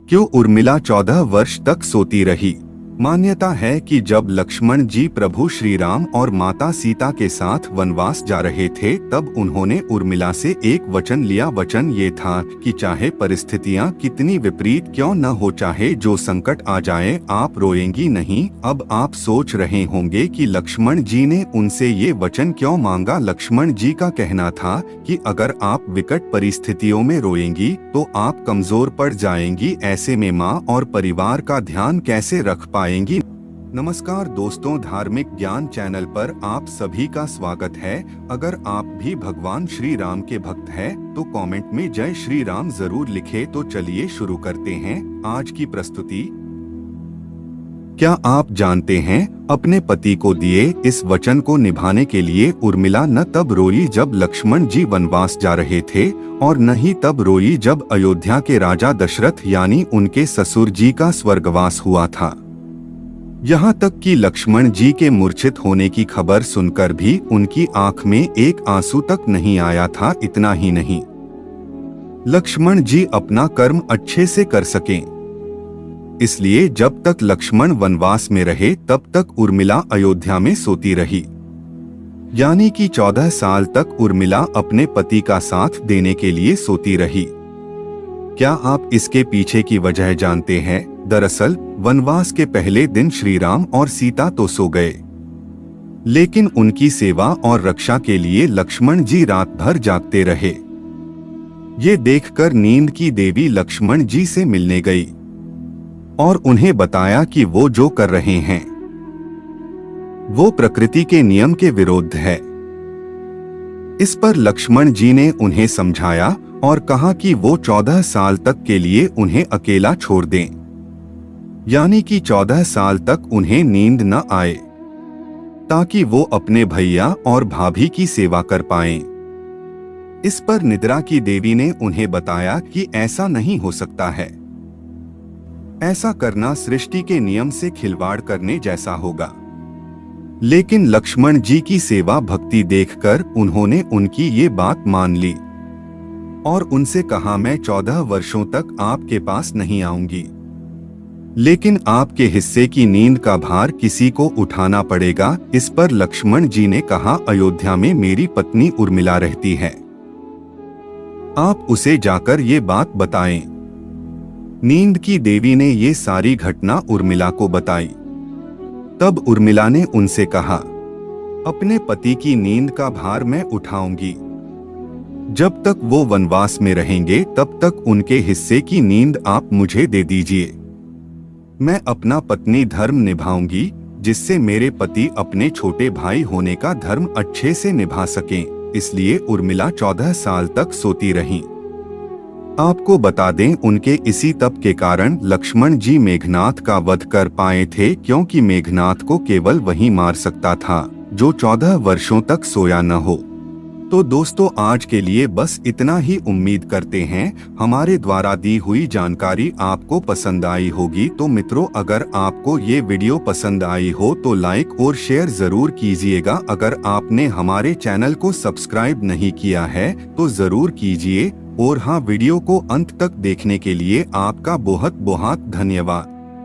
क्यों उर्मिला 14 वर्ष तक सोती रही? मान्यता है कि जब लक्ष्मण जी प्रभु श्री राम और माता सीता के साथ वनवास जा रहे थे, तब उन्होंने उर्मिला से एक वचन लिया। वचन ये था कि चाहे परिस्थितियां कितनी विपरीत क्यों न हो, चाहे जो संकट आ जाए, आप रोएंगी नहीं। अब आप सोच रहे होंगे कि लक्ष्मण जी ने उनसे ये वचन क्यों मांगा। लक्ष्मण जी का कहना था कि अगर आप विकट परिस्थितियों में रोएंगी तो आप कमजोर पड़ जाएंगी। ऐसे में माँ और परिवार का ध्यान कैसे रख पाएंगी। नमस्कार दोस्तों, धार्मिक ज्ञान चैनल पर आप सभी का स्वागत है। अगर आप भी भगवान श्री राम के भक्त हैं, तो कमेंट में जय श्री राम जरूर लिखें। तो चलिए शुरू करते हैं आज की प्रस्तुति। क्या आप जानते हैं, अपने पति को दिए इस वचन को निभाने के लिए उर्मिला न तब रोई जब लक्ष्मण जी वनवास जा रहे थे, और न ही तब रोई जब अयोध्या के राजा दशरथ यानी उनके ससुर जी का स्वर्गवास हुआ था। यहाँ तक कि लक्ष्मण जी के मूर्छित होने की खबर सुनकर भी उनकी आंख में एक आंसू तक नहीं आया था। इतना ही नहीं, लक्ष्मण जी अपना कर्म अच्छे से कर सकें, इसलिए जब तक लक्ष्मण वनवास में रहे तब तक उर्मिला अयोध्या में सोती रही। यानी कि 14 साल तक उर्मिला अपने पति का साथ देने के लिए सोती रही। क्या आप इसके पीछे की वजह जानते हैं? दरअसल वनवास के पहले दिन श्री राम और सीता तो सो गए, लेकिन उनकी सेवा और रक्षा के लिए लक्ष्मण जी रात भर जागते रहे। ये देखकर नींद की देवी लक्ष्मण जी से मिलने गई और उन्हें बताया कि वो जो कर रहे हैं वो प्रकृति के नियम के विरुद्ध है। इस पर लक्ष्मण जी ने उन्हें समझाया और कहा कि वो 14 साल तक के लिए उन्हें अकेला छोड़ दें, यानी कि 14 साल तक उन्हें नींद न आए, ताकि वो अपने भैया और भाभी की सेवा कर पाएं। इस पर निद्रा की देवी ने उन्हें बताया कि ऐसा नहीं हो सकता है, ऐसा करना सृष्टि के नियम से खिलवाड़ करने जैसा होगा। लेकिन लक्ष्मण जी की सेवा भक्ति देखकर उन्होंने उनकी ये बात मान ली और उनसे कहा, मैं 14 वर्षों तक आपके पास नहीं आऊंगी, लेकिन आपके हिस्से की नींद का भार किसी को उठाना पड़ेगा। इस पर लक्ष्मण जी ने कहा, अयोध्या में मेरी पत्नी उर्मिला रहती है, आप उसे जाकर ये बात बताएं। नींद की देवी ने ये सारी घटना उर्मिला को बताई। तब उर्मिला ने उनसे कहा, अपने पति की नींद का भार मैं उठाऊंगी। जब तक वो वनवास में रहेंगे तब तक उनके हिस्से की नींद आप मुझे दे दीजिए। मैं अपना पत्नी धर्म निभाऊंगी, जिससे मेरे पति अपने छोटे भाई होने का धर्म अच्छे से निभा सकें। इसलिए उर्मिला 14 साल तक सोती रहीं। आपको बता दें, उनके इसी तप के कारण लक्ष्मण जी मेघनाथ का वध कर पाए थे, क्योंकि मेघनाथ को केवल वही मार सकता था जो 14 वर्षों तक सोया न हो। तो दोस्तों, आज के लिए बस इतना ही। उम्मीद करते हैं हमारे द्वारा दी हुई जानकारी आपको पसंद आई होगी। तो मित्रों, अगर आपको ये वीडियो पसंद आई हो तो लाइक और शेयर जरूर कीजिएगा। अगर आपने हमारे चैनल को सब्सक्राइब नहीं किया है तो जरूर कीजिए। और हाँ, वीडियो को अंत तक देखने के लिए आपका बहुत बहुत धन्यवाद।